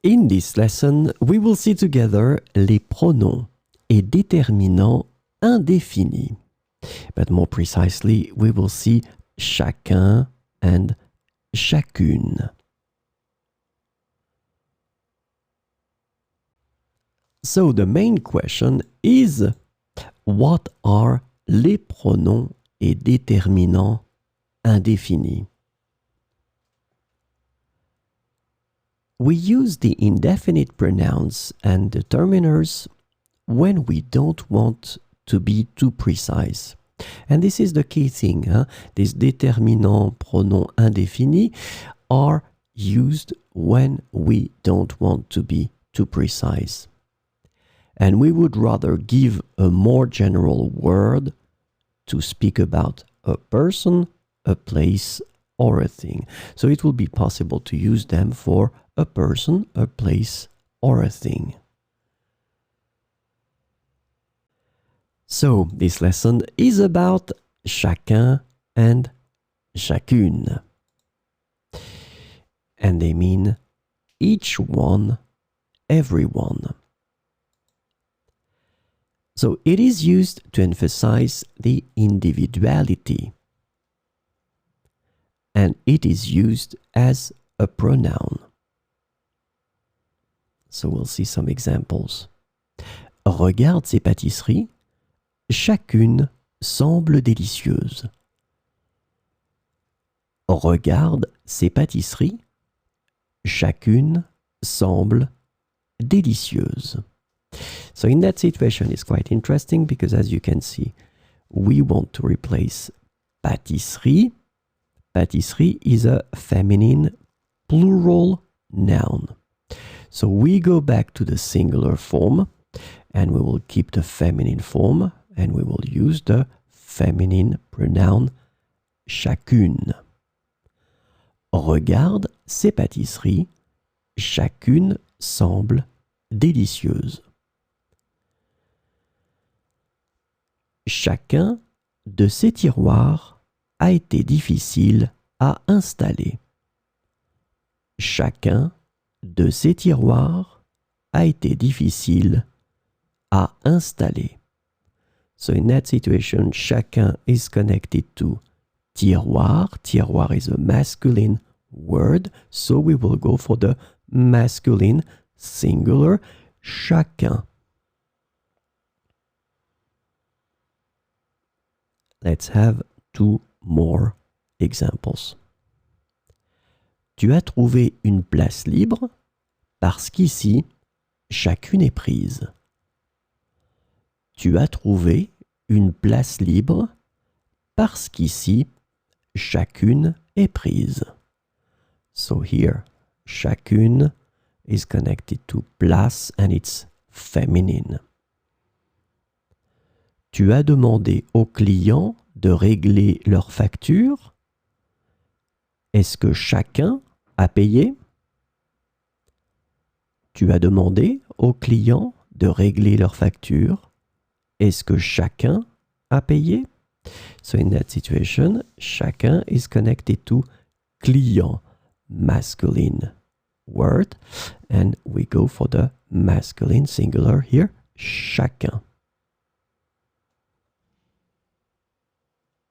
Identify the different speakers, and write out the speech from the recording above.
Speaker 1: In this lesson, we will see together les pronoms et déterminants indéfinis. But more precisely, we will see chacun and chacune. So the main question is, what are les pronoms et déterminants indéfinis? We use the indefinite pronouns and determiners when we don't want to be too precise. And this is the key thing. These déterminants, pronoms indéfinis, are used when we don't want to be too precise. And we would rather give a more general word to speak about a person, a place, or a thing. So it will be possible to use them for a person, a place, or a thing. So this lesson is about chacun and chacune. And they mean each one, everyone. So it is used to emphasize the individuality. And it is used as a pronoun. So we'll see some examples. Regarde ces pâtisseries, chacune semble délicieuse. Regarde ces pâtisseries, chacune semble délicieuse. So in that situation, it's quite interesting because as you can see, we want to replace pâtisserie. Pâtisserie is a feminine plural noun. So we go back to the singular form and we will keep the feminine form and we will use the feminine pronoun chacune. Regarde ces pâtisseries, chacune semble délicieuse. Chacun de ces tiroirs a été difficile à installer. Chacun de ces tiroirs a été difficile à installer. So in that situation, chacun is connected to tiroir. Tiroir is a masculine word, so we will go for the masculine singular chacun. Let's have two more examples. Tu as trouvé une place libre parce qu'ici, chacune est prise. Tu as trouvé une place libre parce qu'ici, chacune est prise. So here, chacune is connected to place and it's feminine. Tu as demandé aux clients de régler leurs factures. Est-ce que chacun a payé? Tu as demandé aux clients de régler leurs factures. Est-ce que chacun a payé? So in that situation, chacun is connected to client, masculine word, and we go for the masculine singular here, chacun.